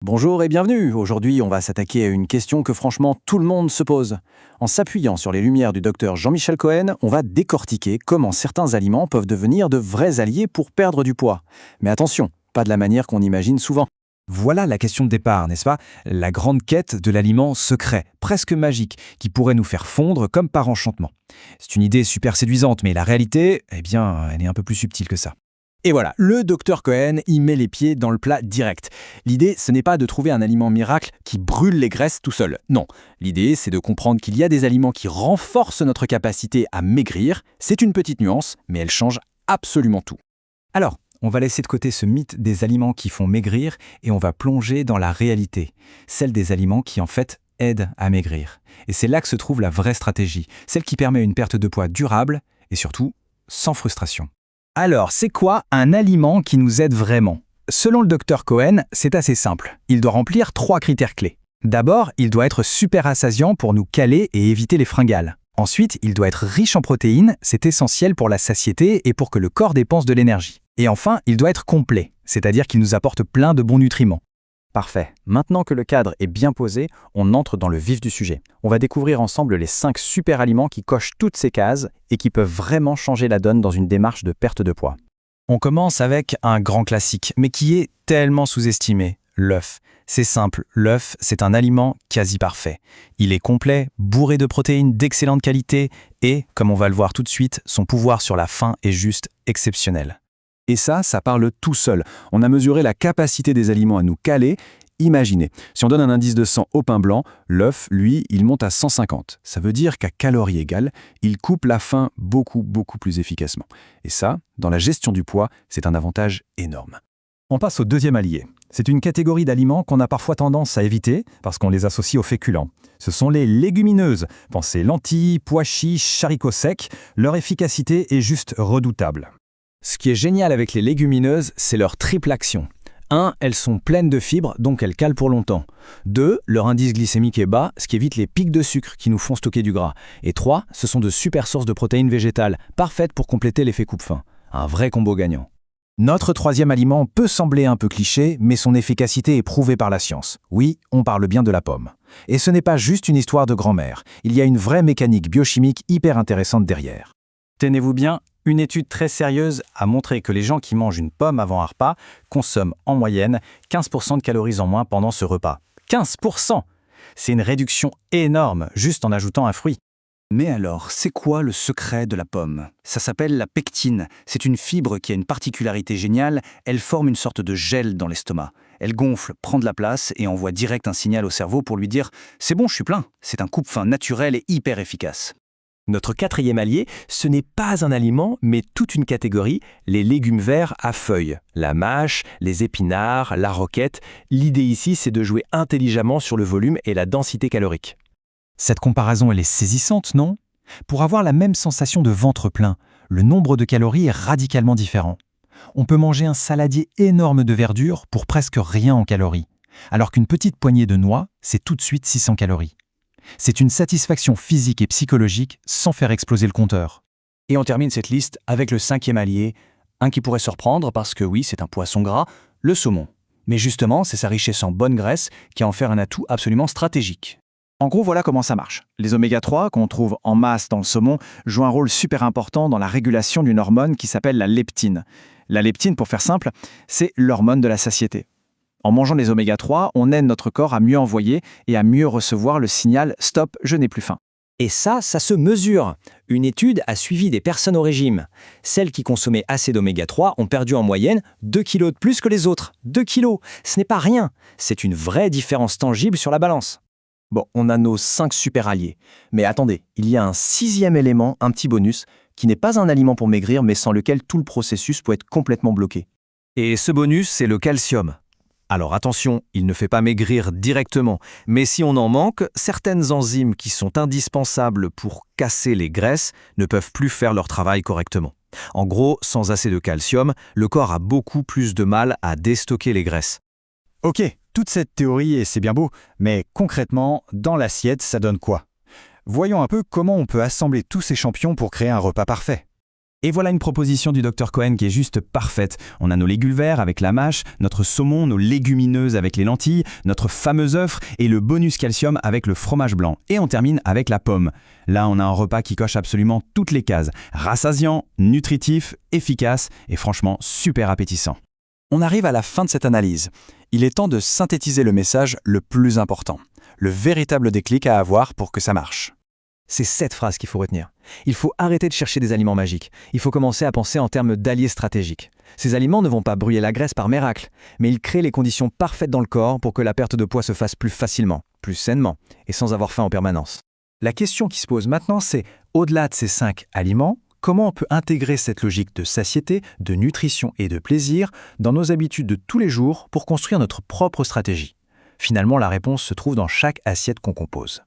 Bonjour et bienvenue. Aujourd'hui, on va s'attaquer à une question que franchement tout le monde se pose. En s'appuyant sur les lumières du docteur Jean-Michel Cohen, on va décortiquer comment certains aliments peuvent devenir de vrais alliés pour perdre du poids. Mais attention, pas de la manière qu'on imagine souvent. Voilà la question de départ, n'est-ce pas? La grande quête de l'aliment secret, presque magique, qui pourrait nous faire fondre comme par enchantement. C'est une idée super séduisante, mais la réalité, elle est un peu plus subtile que ça. Et voilà, le docteur Cohen y met les pieds dans le plat direct. L'idée, ce n'est pas de trouver un aliment miracle qui brûle les graisses tout seul. Non, l'idée, c'est de comprendre qu'il y a des aliments qui renforcent notre capacité à maigrir. C'est une petite nuance, mais elle change absolument tout. Alors, on va laisser de côté ce mythe des aliments qui font maigrir et on va plonger dans la réalité, celle des aliments qui en fait aident à maigrir. Et c'est là que se trouve la vraie stratégie, celle qui permet une perte de poids durable et surtout sans frustration. Alors, c'est quoi un aliment qui nous aide vraiment? Selon le docteur Cohen, c'est assez simple. Il doit remplir 3 critères clés. D'abord, il doit être super rassasiant pour nous caler et éviter les fringales. Ensuite, il doit être riche en protéines, c'est essentiel pour la satiété et pour que le corps dépense de l'énergie. Et enfin, il doit être complet, c'est-à-dire qu'il nous apporte plein de bons nutriments. Parfait. Maintenant que le cadre est bien posé, on entre dans le vif du sujet. On va découvrir ensemble les 5 super aliments qui cochent toutes ces cases et qui peuvent vraiment changer la donne dans une démarche de perte de poids. On commence avec un grand classique, mais qui est tellement sous-estimé, l'œuf. C'est simple, l'œuf, c'est un aliment quasi parfait. Il est complet, bourré de protéines d'excellente qualité et, comme on va le voir tout de suite, son pouvoir sur la faim est juste exceptionnel. Et ça parle tout seul. On a mesuré la capacité des aliments à nous caler. Imaginez, si on donne un indice de 100 au pain blanc, l'œuf, lui, il monte à 150. Ça veut dire qu'à calories égales, il coupe la faim beaucoup plus efficacement. Et ça, dans la gestion du poids, c'est un avantage énorme. On passe au deuxième allié. C'est une catégorie d'aliments qu'on a parfois tendance à éviter parce qu'on les associe aux féculents. Ce sont les légumineuses. Pensez lentilles, pois chiches, haricots secs. Leur efficacité est juste redoutable. Ce qui est génial avec les légumineuses, c'est leur triple action. 1. Elles sont pleines de fibres, donc elles calent pour longtemps. 2. Leur indice glycémique est bas, ce qui évite les pics de sucre qui nous font stocker du gras. Et 3. Ce sont de super sources de protéines végétales, parfaites pour compléter l'effet coupe-faim. Un vrai combo gagnant. Notre troisième aliment peut sembler un peu cliché, mais son efficacité est prouvée par la science. Oui, on parle bien de la pomme. Et ce n'est pas juste une histoire de grand-mère. Il y a une vraie mécanique biochimique hyper intéressante derrière. Tenez-vous bien, une étude très sérieuse a montré que les gens qui mangent une pomme avant un repas consomment en moyenne 15% de calories en moins pendant ce repas. 15%! C'est une réduction énorme, juste en ajoutant un fruit. Mais alors, c'est quoi le secret de la pomme? Ça s'appelle la pectine. C'est une fibre qui a une particularité géniale, elle forme une sorte de gel dans l'estomac. Elle gonfle, prend de la place et envoie direct un signal au cerveau pour lui dire « c'est bon, je suis plein ». C'est un coupe-faim naturel et hyper efficace. Notre quatrième allié, ce n'est pas un aliment, mais toute une catégorie, les légumes verts à feuilles. La mâche, les épinards, la roquette. L'idée ici, c'est de jouer intelligemment sur le volume et la densité calorique. Cette comparaison, elle est saisissante, non? Pour avoir la même sensation de ventre plein, le nombre de calories est radicalement différent. On peut manger un saladier énorme de verdure pour presque rien en calories, alors qu'une petite poignée de noix, c'est tout de suite 600 calories. C'est une satisfaction physique et psychologique sans faire exploser le compteur. Et on termine cette liste avec le 5e allié, un qui pourrait surprendre parce que oui, c'est un poisson gras, le saumon. Mais justement, c'est sa richesse en bonne graisse qui en fait un atout absolument stratégique. En gros, voilà comment ça marche. Les oméga 3, qu'on trouve en masse dans le saumon, jouent un rôle super important dans la régulation d'une hormone qui s'appelle la leptine. La leptine, pour faire simple, c'est l'hormone de la satiété. En mangeant les oméga 3, on aide notre corps à mieux envoyer et à mieux recevoir le signal « stop, je n'ai plus faim ». Et ça se mesure. Une étude a suivi des personnes au régime. Celles qui consommaient assez d'oméga 3 ont perdu en moyenne 2 kilos de plus que les autres. 2 kilos, ce n'est pas rien. C'est une vraie différence tangible sur la balance. Bon, on a nos 5 super alliés. Mais attendez, il y a un 6e élément, un petit bonus, qui n'est pas un aliment pour maigrir, mais sans lequel tout le processus peut être complètement bloqué. Et ce bonus, c'est le calcium. Alors attention, il ne fait pas maigrir directement, mais si on en manque, certaines enzymes qui sont indispensables pour casser les graisses ne peuvent plus faire leur travail correctement. En gros, sans assez de calcium, le corps a beaucoup plus de mal à déstocker les graisses. Ok, toute cette théorie, et c'est bien beau, mais concrètement, dans l'assiette, ça donne quoi? Voyons un peu comment on peut assembler tous ces champions pour créer un repas parfait. Et voilà une proposition du Dr Cohen qui est juste parfaite. On a nos légumes verts avec la mâche, notre saumon, nos légumineuses avec les lentilles, notre fameux œuf et le bonus calcium avec le fromage blanc. Et on termine avec la pomme. Là, on a un repas qui coche absolument toutes les cases. Rassasiant, nutritif, efficace et franchement super appétissant. On arrive à la fin de cette analyse. Il est temps de synthétiser le message le plus important, le véritable déclic à avoir pour que ça marche. C'est cette phrase qu'il faut retenir. Il faut arrêter de chercher des aliments magiques. Il faut commencer à penser en termes d'alliés stratégiques. Ces aliments ne vont pas brûler la graisse par miracle, mais ils créent les conditions parfaites dans le corps pour que la perte de poids se fasse plus facilement, plus sainement et sans avoir faim en permanence. La question qui se pose maintenant, c'est, au-delà de ces 5 aliments, comment on peut intégrer cette logique de satiété, de nutrition et de plaisir dans nos habitudes de tous les jours pour construire notre propre stratégie? Finalement, la réponse se trouve dans chaque assiette qu'on compose.